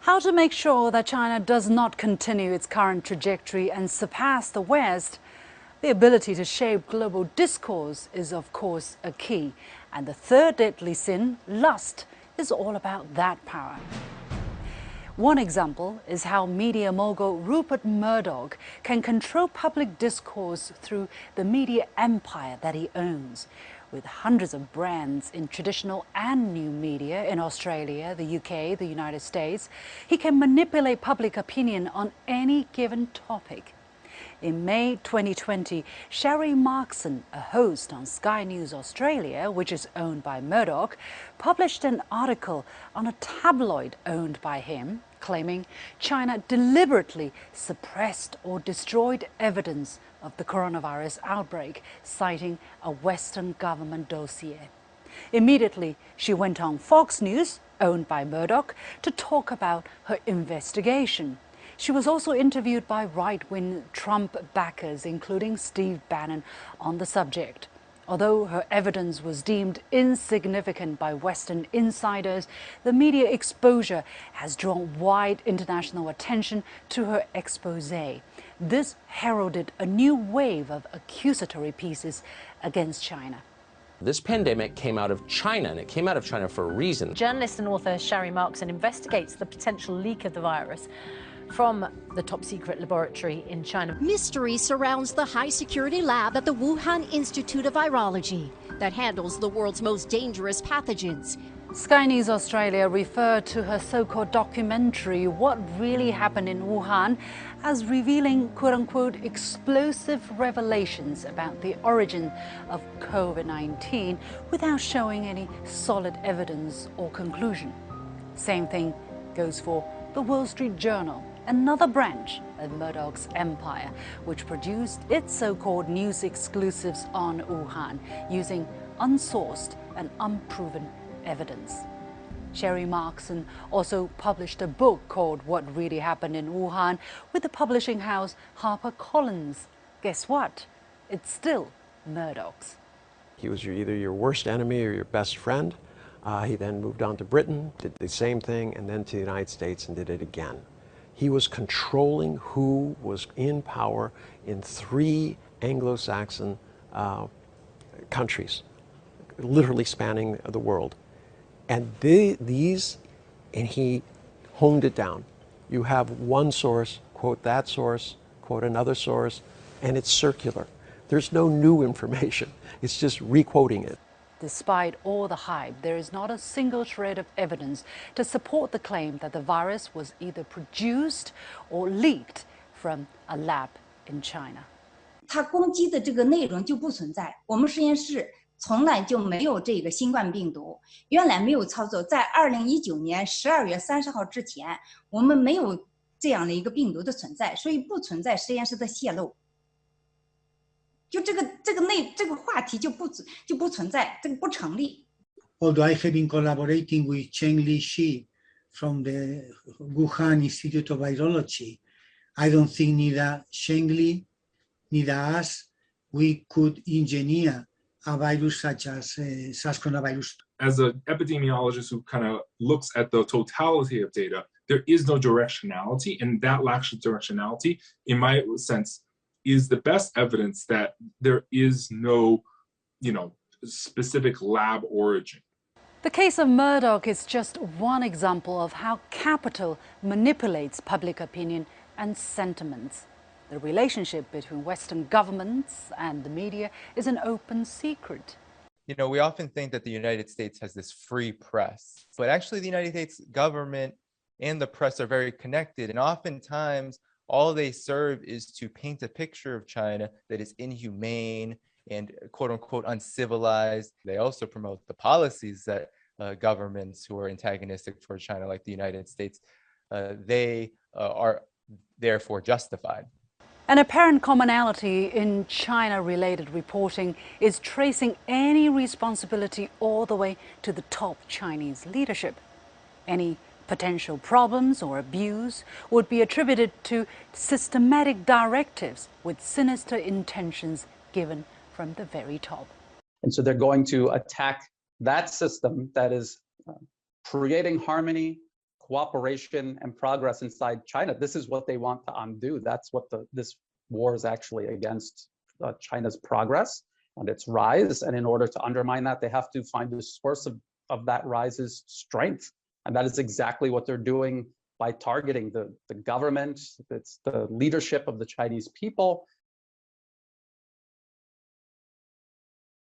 How to make sure that China does not continue its current trajectory and surpass the West? The ability to shape global discourse is, of course, a key. And the third deadly sin, lust, is all about that power. One example is how media mogul Rupert Murdoch can control public discourse through the media empire that he owns. With hundreds of brands in traditional and new media in Australia, the UK, the United States, he can manipulate public opinion on any given topic. In May 2020, Sherry Markson, a host on Sky News Australia, which is owned by Murdoch, published an article on a tabloid owned by him, claiming China deliberately suppressed or destroyed evidence of the coronavirus outbreak, citing a Western government dossier. Immediately, she went on Fox News, owned by Murdoch, to talk about her investigation. She was also interviewed by right-wing Trump backers, including Steve Bannon, on the subject. Although her evidence was deemed insignificant by Western insiders, the media exposure has drawn wide international attention to her exposé. This heralded a new wave of accusatory pieces against China. This pandemic came out of China, and it came out of China for a reason. Journalist and author Sherry Markson investigates the potential leak of the virus from the top-secret laboratory in China. Mystery surrounds the high-security lab at the Wuhan Institute of Virology that handles the world's most dangerous pathogens. Sky News Australia referred to her so-called documentary, What Really Happened in Wuhan, as revealing quote-unquote explosive revelations about the origin of COVID-19 without showing any solid evidence or conclusion. Same thing goes for the Wall Street Journal, another branch of Murdoch's empire, which produced its so-called news exclusives on Wuhan using unsourced and unproven evidence. Sherry Markson also published a book called What Really Happened in Wuhan with the publishing house HarperCollins. Guess what? It's still Murdoch's. He was either your worst enemy or your best friend. He then moved on to Britain, did the same thing, and then to the United States and did it again. He was controlling who was in power in 3 Anglo-Saxon countries, literally spanning the world. And and he honed it down. You have one source, quote that source, quote another source, and it's circular. There's no new information. It's just re-quoting it. Despite all the hype, there is not a single shred of evidence to support the claim that the virus was either produced or leaked from a lab in China. 它攻击的这个内容就不存在，我们实验室从来就没有这个新冠病毒，原来没有操作，在2019年12月30号之前，我们没有这样的一个病毒的存在，所以不存在实验室的泄露。就这个话题就不存在，这个不成立。Although I have been collaborating with Cheng Li Shi from the Wuhan Institute of Virology, I don't think neither Cheng Li, neither us, we could engineer a virus such as SARS coronavirus. As an epidemiologist who kind of looks at the totality of data, there is no directionality, and that lack of directionality, in my sense, is the best evidence that there is no, specific lab origin. The case of Murdoch is just one example of how capital manipulates public opinion and sentiments. The relationship between Western governments and the media is an open secret. We often think that the United States has this free press, but actually the United States government and the press are very connected, and oftentimes all they serve is to paint a picture of China that is inhumane and quote unquote uncivilized. They also promote the policies that governments who are antagonistic for China, like the United States, they are therefore justified. An apparent commonality in China-related reporting is tracing any responsibility all the way to the top Chinese leadership. Any potential problems or abuse would be attributed to systematic directives with sinister intentions given from the very top. And so they're going to attack that system that is creating harmony, cooperation and progress inside China. This is what they want to undo. That's what this war is actually against, China's progress and its rise. And in order to undermine that, they have to find the source of that rise's strength. And that is exactly what they're doing by targeting the government, it's the leadership of the Chinese people,